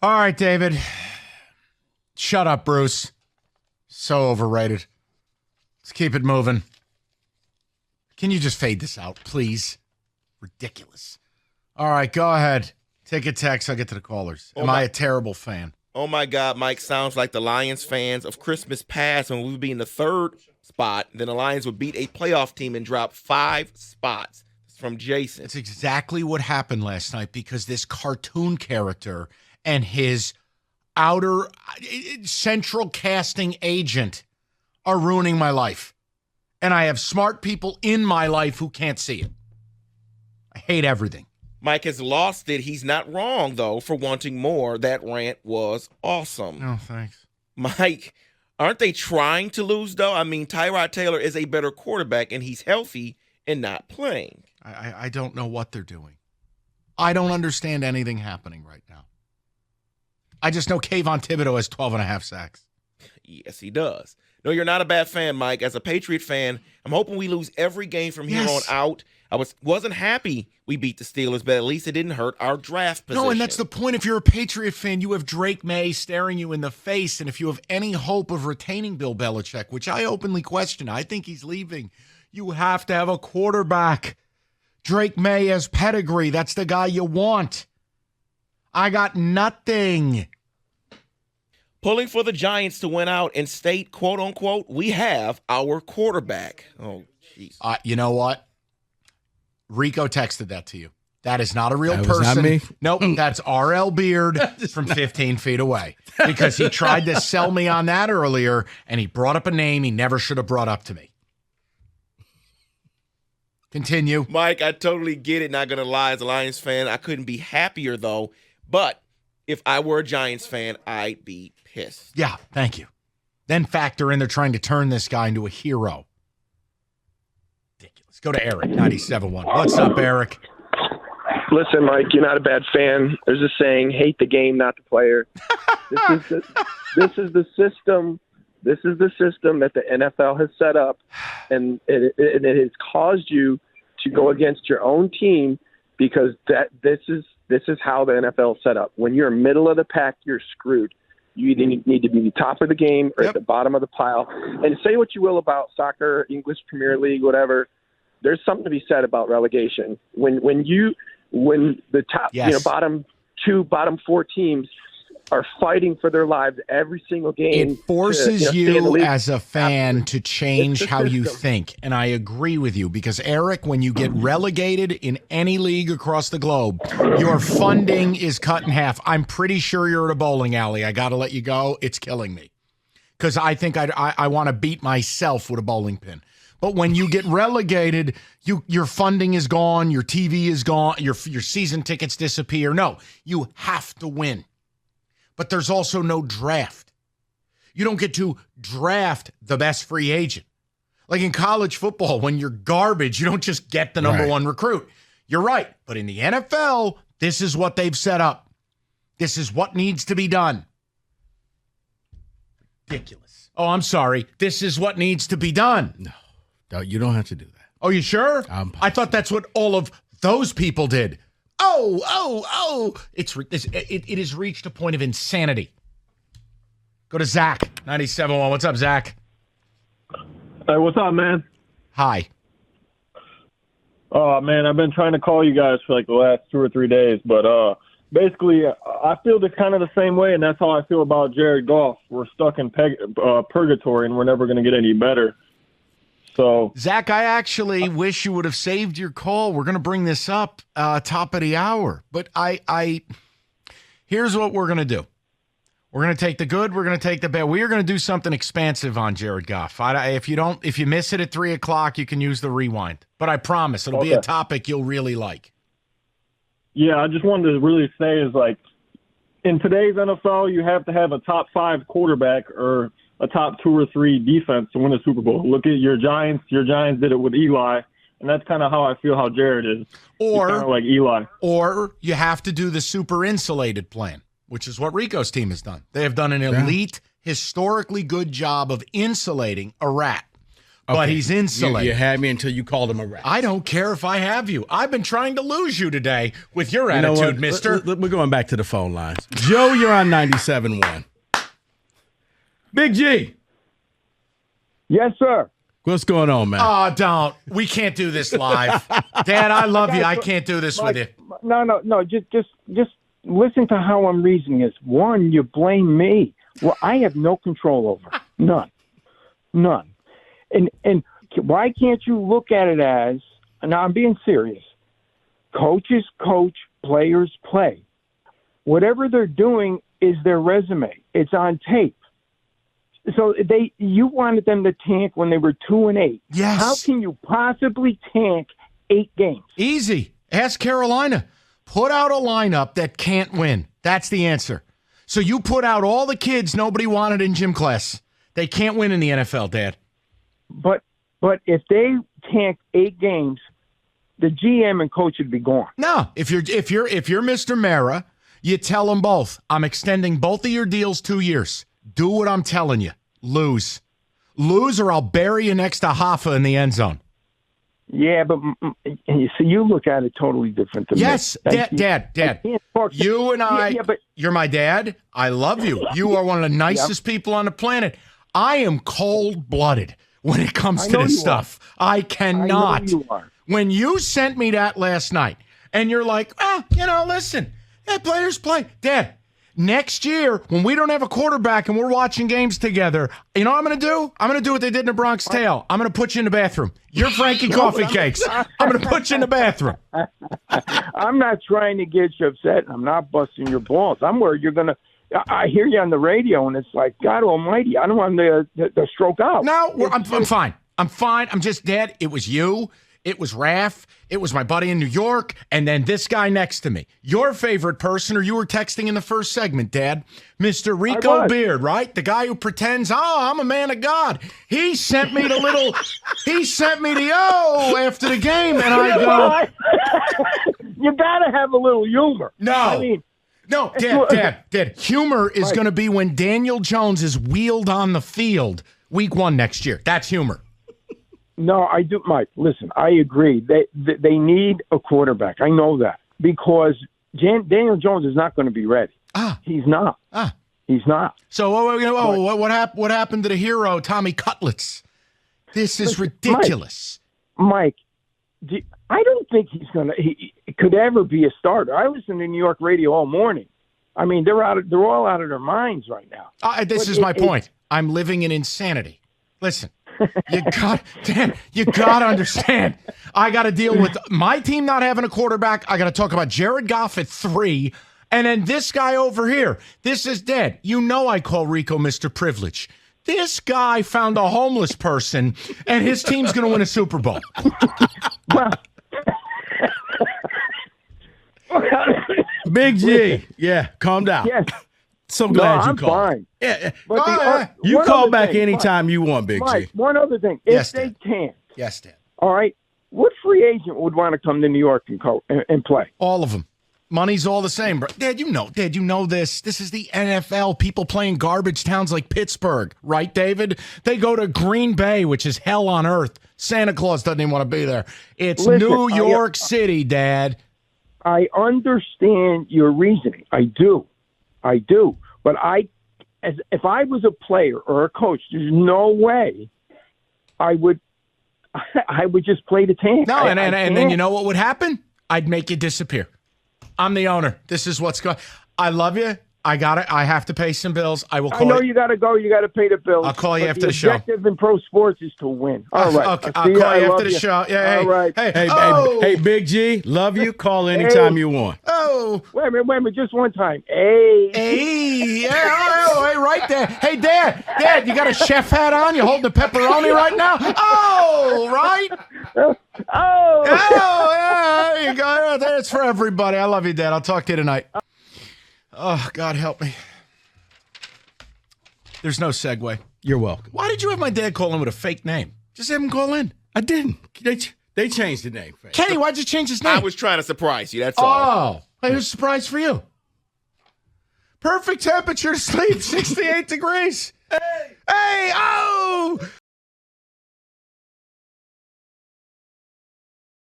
All right, David. Shut up, Bruce. So overrated. Let's keep it moving. Can you just fade this out, please? Ridiculous. All right, go ahead. Take a text. I'll get to the callers. Am I a terrible fan? Oh, my God, Mike, sounds like the Lions fans of Christmas past when we would be in the third spot. Then the Lions would beat a playoff team and drop 5 spots. It's from Jason. It's exactly what happened last night because this cartoon character and his outer central casting agent are ruining my life. And I have smart people in my life who can't see it. I hate everything. Mike has lost it. He's not wrong, though, for wanting more. That rant was awesome. Oh, thanks. Mike, aren't they trying to lose, though? I mean, Tyrod Taylor is a better quarterback, and he's healthy and not playing. I don't know what they're doing. I don't understand anything happening right now. I just know Kayvon Thibodeau has 12 and a half sacks. Yes, he does. No, you're not a bad fan, Mike. As a Patriot fan, I'm hoping we lose every game from here on out. I wasn't happy we beat the Steelers, but at least it didn't hurt our draft position. No, and that's the point. If you're a Patriot fan, you have Drake May staring you in the face, and if you have any hope of retaining Bill Belichick, which I openly question, I think he's leaving, you have to have a quarterback. Drake May has pedigree. That's the guy you want. I got nothing. Pulling for the Giants to win out and state, quote unquote, we have our quarterback. Oh, jeez. You know what? Rico texted that to you. That is not a real person. Was not me? Nope, that's R.L. Beard from 15 feet away. Because he tried to sell me on that earlier, and he brought up a name he never should have brought up to me. Continue. Mike, I totally get it. Not going to lie, as a Lions fan, I couldn't be happier, though. But if I were a Giants fan, I'd be pissed. Yeah, thank you. Then factor in they're trying to turn this guy into a hero. Ridiculous. Go to Eric, 97.1. What's up, Eric? Listen, Mike, you're not a bad fan. There's a saying, hate the game, not the player. This is the system. This is the system that the NFL has set up, and it has caused you to go against your own team because this is how the NFL is set up. When you're middle of the pack, you're screwed. You either need to be the top of the game or at the bottom of the pile. And say what you will about soccer, English Premier League, whatever. There's something to be said about relegation. When the top, bottom 2, bottom 4 teams are fighting for their lives every single game. It forces you as a fan to change how you think. And I agree with you because, Eric, when you get relegated in any league across the globe, your funding is cut in half. I'm pretty sure you're at a bowling alley. I got to let you go. It's killing me because I think I want to beat myself with a bowling pin. But when you get relegated, your funding is gone, your TV is gone, your season tickets disappear. No, you have to win. But there's also no draft. You don't get to draft the best free agent. Like in college football, when you're garbage, you don't just get the number one recruit. You're right. But in the NFL, this is what they've set up. This is what needs to be done. Ridiculous. Oh, I'm sorry. This is what needs to be done. No, you don't have to do that. Oh, you sure? I thought that's what all of those people did. Oh. It has reached a point of insanity. Go to Zach, 97.1. What's up, Zach? Hey, what's up, man? Hi. Oh, man, I've been trying to call you guys for like the last 2 or 3 days, but basically I feel kind of the same way, and that's how I feel about Jared Goff. We're stuck in purgatory, and we're never going to get any better. So, Zach, I actually wish you would have saved your call. We're going to bring this up top of the hour. But here's what we're going to do. We're going to take the good. We're going to take the bad. We are going to do something expansive on Jared Goff. If you miss it at 3 o'clock, you can use the rewind. But I promise it'll be a topic you'll really like. Yeah, I just wanted to really say is like in today's NFL, you have to have a top 5 quarterback or a top 2 or 3 defense to win a Super Bowl. Look at your Giants. Your Giants did it with Eli, and that's kind of how I feel how Jared is. Or kind of like Eli. Or you have to do the super insulated plan, which is what Rico's team has done. They have done an elite, historically good job of insulating a rat. but he's insulated. You had me until you called him a rat. I don't care if I have you. I've been trying to lose you today with your attitude, mister. We're going back to the phone lines. Joe, you're on 97.1. Big G. Yes, sir. What's going on, man? Oh, don't. We can't do this live. Dad, I love you. I can't do this with you. No. Just listen to how I'm reasoning this. One, you blame me. Well, I have no control over it. None. And why can't you look at it as, now I'm being serious, coaches coach, players play. Whatever they're doing is their resume. It's on tape. So you wanted them to tank when they were 2-8. Yes. How can you possibly tank 8 games? Easy. Ask Carolina. Put out a lineup that can't win. That's the answer. So you put out all the kids nobody wanted in gym class. They can't win in the NFL, Dad. But if they tank 8 games, the GM and coach would be gone. No, if you're Mr. Mara, you tell them both. I'm extending both of your deals 2 years. Do what I'm telling you. Lose, or I'll bury you next to Hoffa in the end zone. Yeah, but so you look at it totally different than yes, me. Dad. You and I, you're my dad. I love you. You are one of the nicest people on the planet. I am cold-blooded when it comes to this stuff. I cannot. I know you are. When you sent me that last night, and you're like, listen, players play. Dad, next year, when we don't have a quarterback and we're watching games together, you know what I'm going to do? I'm going to do what they did in the Bronx Tale. I'm going to put you in the bathroom. You're Frankie Coffee Cakes. I'm going to put you in the bathroom. I'm not trying to get you upset. I'm not busting your balls. I'm worried you're going to – I hear you on the radio, and it's like, God almighty, I don't want to stroke out. No, I'm fine. I'm fine. I'm just, Dad, it was you. It was Raph. It was my buddy in New York. And then this guy next to me. Your favorite person, or you were texting in the first segment, Dad, Mr. Rico Beard, right? The guy who pretends, I'm a man of God. He sent me the after the game. And I go, you got to have a little humor. No, Dad. Humor is going to be when Daniel Jones is wheeled on the field week 1 next year. That's humor. No, I do, Mike. Listen, I agree. They need a quarterback. I know that because Daniel Jones is not going to be ready. He's not. He's not. So, what happened to the hero, Tommy Cutlets? This is ridiculous. Mike, I don't think he could ever be a starter. I listen to New York radio all morning. I mean, they're all out of their minds right now. This is my point. I'm living in insanity. Listen. You got to understand. I got to deal with my team not having a quarterback. I got to talk about Jared Goff at 3, and then this guy over here. This is dead. You know I call Rico Mr. Privilege. This guy found a homeless person, and his team's going to win a Super Bowl. Big G, calm down. Yes. So glad you I'm called. Fine. Yeah. You call back anytime you want, Big Mike, G. one other thing. Yes, if they can't. Yes, Dad. All right. What free agent would want to come to New York and play? All of them. Money's all the same, bro. Dad, you know this. This is the NFL. People playing garbage towns like Pittsburgh, right, David? They go to Green Bay, which is hell on earth. Santa Claus doesn't even want to be there. It's New York City, Dad. I understand your reasoning. I do. But if I was a player or a coach, there's no way I would just play the tank. No, and then you know what would happen? I'd make you disappear. I'm the owner. This is what's going. I love you. I got it. I have to pay some bills. I will call you. I know you got to go. You got to pay the bills. I'll call you after the show. The objective in pro sports is to win. All right. Okay. I'll call you after the show. Yeah. All right. Hey, Big G, love you. Call anytime you want. Oh. Wait a minute. Just one time. Hey. Yeah. Hey, right there. Hey, Dad, you got a chef hat on? You holding the pepperoni right now? Oh, right. Oh, yeah. There you go. It's for everybody. I love you, Dad. I'll talk to you tonight. Oh, God help me. There's no segue. You're welcome. Why did you have my dad call in with a fake name? Just have him call in. I didn't. They changed the name. Kenny, why'd you change his name? I was trying to surprise you, that's all. Oh, it was a surprise for you. Perfect temperature to sleep, 68 degrees. Hey,